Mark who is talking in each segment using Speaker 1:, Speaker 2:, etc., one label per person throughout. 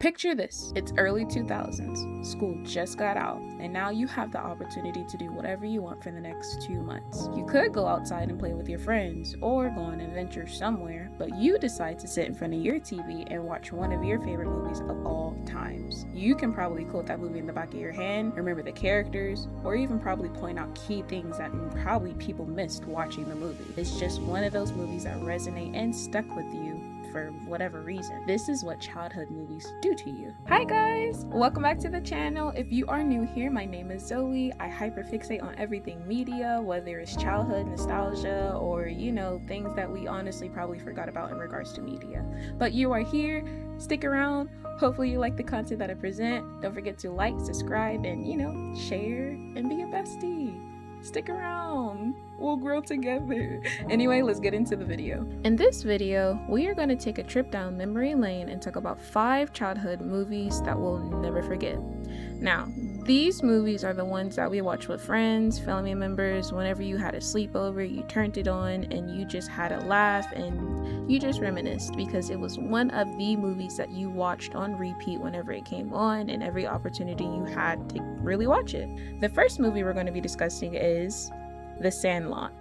Speaker 1: Picture this, it's early 2000s, school just got out, and now you have the opportunity to do whatever you want for the next 2 months. You could go outside and play with your friends, or go on an adventure somewhere, but you decide to sit in front of your TV and watch one of your favorite movies of all times. You can probably quote that movie in the back of your hand, remember the characters, or even probably point out key things that probably people missed watching the movie. It's just one of those movies that resonate and stuck with you for whatever reason. This is what childhood movies do to you. Hi guys, welcome back to the channel. If you are new here, my name is Zoe. I hyperfixate on everything media, whether it's childhood nostalgia or things that we honestly probably forgot about in regards to media. But you are here, stick around. Hopefully you like the content that I present. Don't forget to like, subscribe, and share and be a bestie. Stick around, we'll grow together. Anyway, let's get into the video. In this video, we are going to take a trip down memory lane and talk about 5 childhood movies that we'll never forget. Now, these movies are the ones that we watch with friends, family members, whenever you had a sleepover, you turned it on and you just had a laugh and you just reminisced because it was one of the movies that you watched on repeat whenever it came on and every opportunity you had to really watch it. The first movie we're going to be discussing is The Sandlot.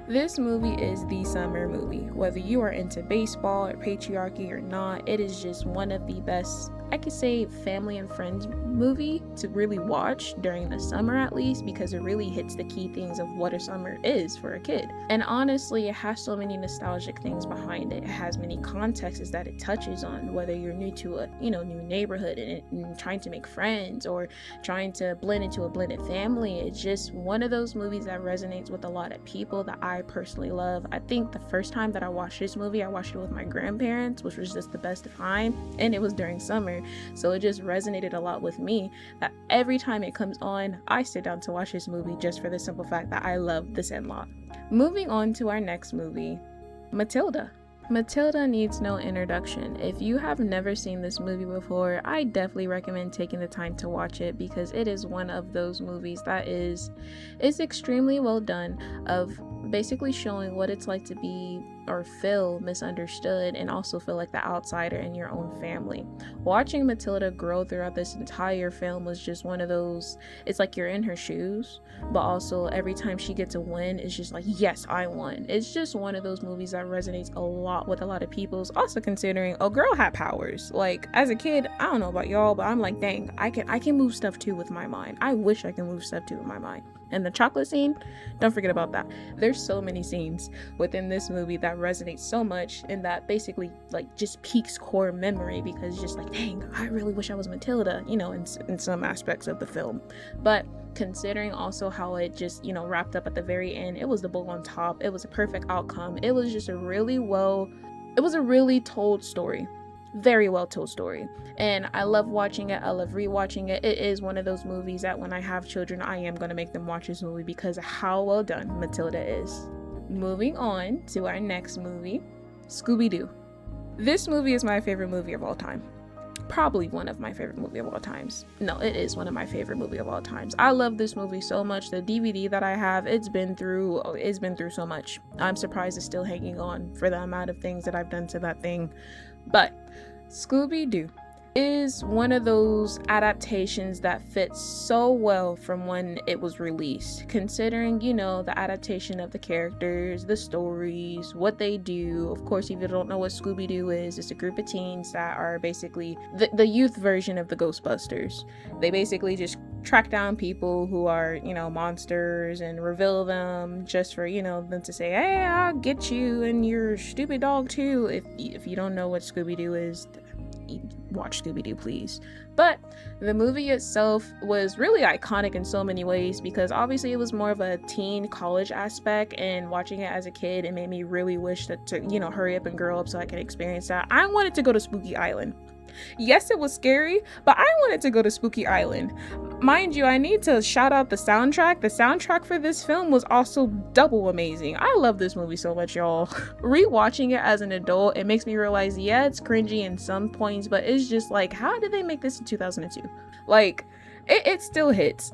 Speaker 1: This movie is the summer movie. Whether you are into baseball or patriarchy or not, it is just one of the best, I could say, family and friends movie to really watch during the summer, at least, because it really hits the key things of what a summer is for a kid. And honestly, it has so many nostalgic things behind it. It has many contexts that it touches on, whether you're new to a new neighborhood and trying to make friends or trying to blend into a blended family. It's just one of those movies that resonates with a lot of people that I personally love. I think the first time that I watched this movie, I watched it with my grandparents, which was just the best time, and it was during summer. So it just resonated a lot with me that every time it comes on, I sit down to watch this movie just for the simple fact that I love The Sandlot. Moving on to our next movie, Matilda. Matilda needs no introduction. If you have never seen this movie before, I definitely recommend taking the time to watch it because it is one of those movies that is extremely well done, of basically showing what it's like to be or feel misunderstood and also feel like the outsider in your own family. Watching Matilda grow throughout this entire film was just one of those, it's like you're in her shoes, but also every time she gets a win, it's just like, yes, I won. It's just one of those movies that resonates a lot with a lot of people's, also considering a girl had powers. Like, as a kid, I don't know about y'all, but I'm like, dang, I can move stuff too with my mind. I wish I can move stuff too with my mind. And the chocolate scene, don't forget about that. There's so many scenes within this movie that resonate so much and that basically like just piques core memory because just like, dang, I really wish I was Matilda, in some aspects of the film. But considering also how it just, wrapped up at the very end, it was the bow on top. It was a perfect outcome. It was just a really told story. Very well told story, and I love watching it. I love rewatching it. It is one of those movies that when I have children, I am going to make them watch this movie because of how well done Matilda is. Moving on to our next movie, Scooby-Doo. This movie is my favorite movie of all time. Probably one of my favorite movie of all times. No, it is one of my favorite movie of all times. I love this movie so much. The DVD that I have, it's been through so much. I'm surprised it's still hanging on for the amount of things that I've done to that thing. But Scooby-Doo is one of those adaptations that fits so well from when it was released, considering the adaptation of the characters, the stories, what they do. Of course, if you don't know what Scooby-Doo is, it's a group of teens that are basically the youth version of the Ghostbusters. They basically just track down people who are monsters and reveal them just for them to say, hey, I'll get you and your stupid dog too. If you don't know what Scooby-Doo is, watch Scooby-Doo, please. But the movie itself was really iconic in so many ways because obviously it was more of a teen college aspect, and watching it as a kid, it made me really wish that to hurry up and grow up so I could experience that. I wanted to go to Spooky Island. Yes, it was scary, but I wanted to go to Spooky Island. Mind you, I need to shout out the soundtrack. The soundtrack for this film was also double amazing. I love this movie so much, y'all. Rewatching it as an adult, it makes me realize, yeah, it's cringy in some points, but it's just like, how did they make this in 2002? Like, it still hits,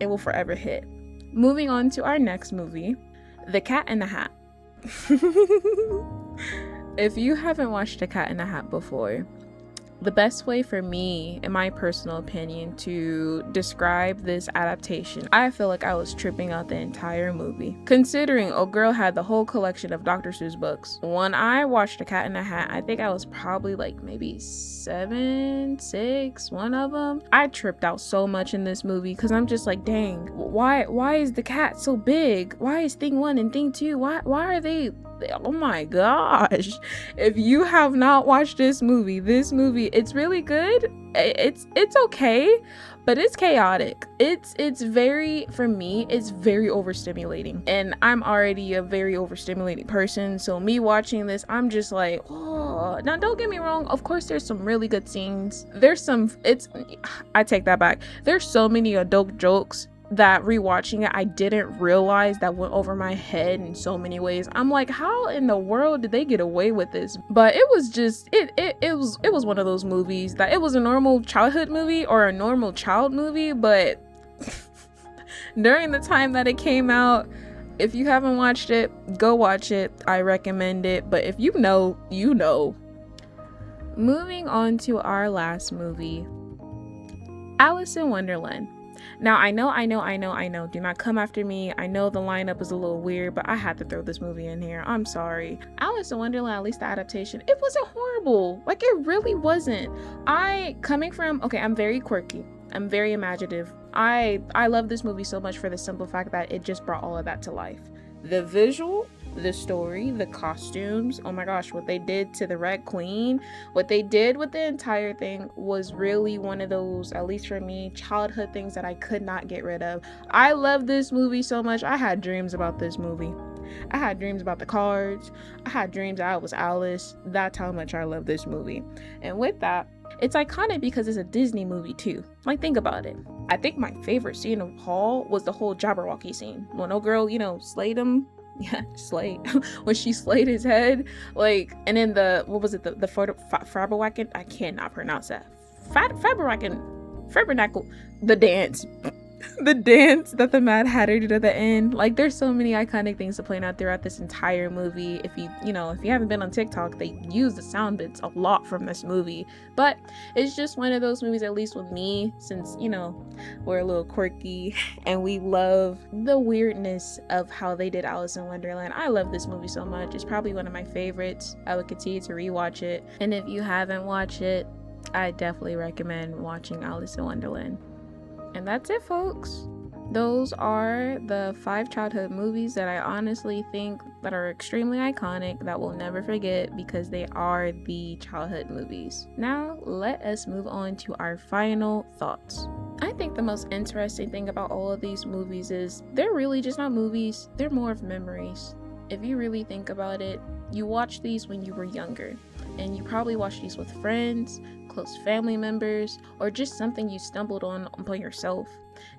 Speaker 1: and will forever hit. Moving on to our next movie, The Cat in the Hat. If you haven't watched The Cat in the Hat before, The best way for me, in my personal opinion, to describe this adaptation, I feel like I was tripping out the entire movie. Considering a girl had the whole collection of Dr. Seuss books. When I watched The Cat in the Hat, I think I was probably like maybe 7, 6, one of them. I tripped out so much in this movie because I'm just like, dang, why is the cat so big? Why is thing 1 and thing 2? Why are they? Oh my gosh. If you have not watched this movie, it's really good. It's okay, but it's chaotic. It's very, for me, it's very overstimulating, and I'm already a very overstimulating person, so me watching this, I'm just like, oh. Now don't get me wrong, of course there's some really good scenes. I take that back. There's so many adult jokes that rewatching it I didn't realize that went over my head in so many ways. I'm like, how in the world did they get away with this? But it was just it was one of those movies that it was a normal childhood movie or a normal child movie, but during the time that it came out, if you haven't watched it, go watch it. I recommend it, but if you know, you know. Moving on to our last movie, Alice in Wonderland. Now, I know, do not come after me. I know the lineup is a little weird, but I had to throw this movie in here. I'm sorry. Alice in Wonderland, at least the adaptation, it wasn't horrible. Like, it really wasn't. I'm very quirky. I'm very imaginative. I love this movie so much for the simple fact that it just brought all of that to life. The visual, the story, the costumes, oh my gosh, what they did to the Red Queen, what they did with the entire thing was really one of those, at least for me, childhood things that I could not get rid of. I love this movie so much. I had dreams about this movie. I had dreams about the cards. I had dreams I was Alice. That's how much I love this movie. And with that, it's iconic because it's a Disney movie too. Like, think about it. I think my favorite scene of all was the whole Jabberwocky scene. When no girl, slayed him. Yeah, slayed. When she slayed his head. Like, and then the Faberwacken? I cannot pronounce that. Fabernacle. The dance. The dance that the Mad Hatter did at the end. Like, there's so many iconic things to point out throughout this entire movie. If you haven't been on TikTok, they use the sound bits a lot from this movie. But it's just one of those movies, at least with me, since we're a little quirky and we love the weirdness of how they did Alice in Wonderland. I love this movie so much. It's probably one of my favorites. I would continue to rewatch it, and if you haven't watched it, I definitely recommend watching Alice in Wonderland. And that's it, folks. Those are the 5 childhood movies that I honestly think that are extremely iconic, that we'll never forget because they are the childhood movies. Now, let us move on to our final thoughts. I think the most interesting thing about all of these movies is they're really just not movies, they're more of memories. If you really think about it, you watched these when you were younger, and you probably watched these with friends, close family members, or just something you stumbled on by yourself.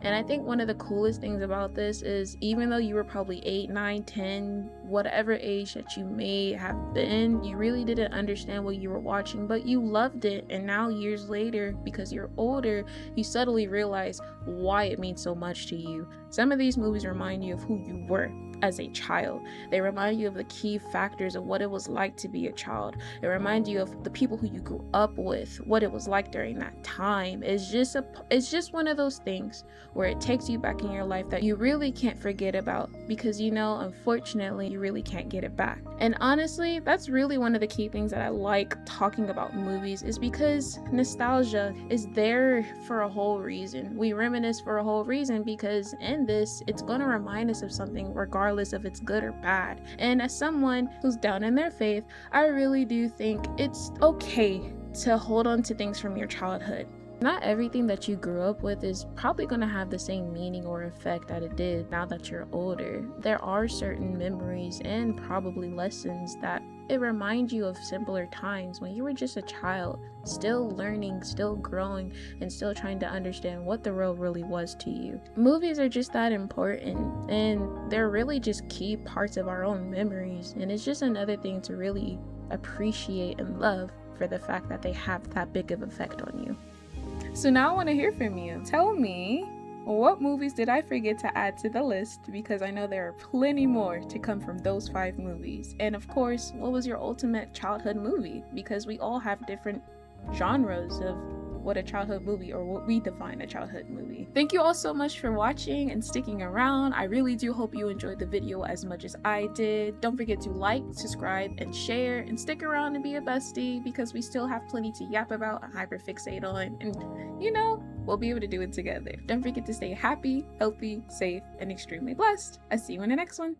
Speaker 1: And I think one of the coolest things about this is, even though you were probably 8, 9, 10, whatever age that you may have been, you really didn't understand what you were watching, but you loved it. And now, years later, because you're older, you suddenly realize why it means so much to you. Some of these movies remind you of who you were as a child. They remind you of the key factors of what it was like to be a child. It reminds you of the people who you grew up with, what it was like during that time. It's just one of those things where it takes you back in your life that you really can't forget about, because unfortunately, you really can't get it back. And honestly, that's really one of the key things that I like talking about movies, is because nostalgia is there for a whole reason. We reminisce for a whole reason, because in this, it's going to remind us of something regardless if it's good or bad. And as someone who's down in their faith, I really do think it's okay to hold on to things from your childhood. Not everything that you grew up with is probably going to have the same meaning or effect that it did now that you're older. There are certain memories and probably lessons that it reminds you of simpler times when you were just a child, still learning, still growing, and still trying to understand what the world really was to you. Movies are just that important, and they're really just key parts of our own memories, and it's just another thing to really appreciate and love for the fact that they have that big of effect on you. So now I want to hear from you. Tell me, what movies did I forget to add to the list? Because I know there are plenty more to come from those 5 movies. And of course, what was your ultimate childhood movie? Because we all have different genres of what a childhood movie, or what we define a childhood movie. Thank you all so much for watching and sticking around. I really do hope you enjoyed the video as much as I did. Don't forget to like, subscribe, and share, and stick around and be a bestie, because we still have plenty to yap about and hyperfixate on, and you know, we'll be able to do it together. Don't forget to stay happy, healthy, safe, and extremely blessed. I'll see you in the next one.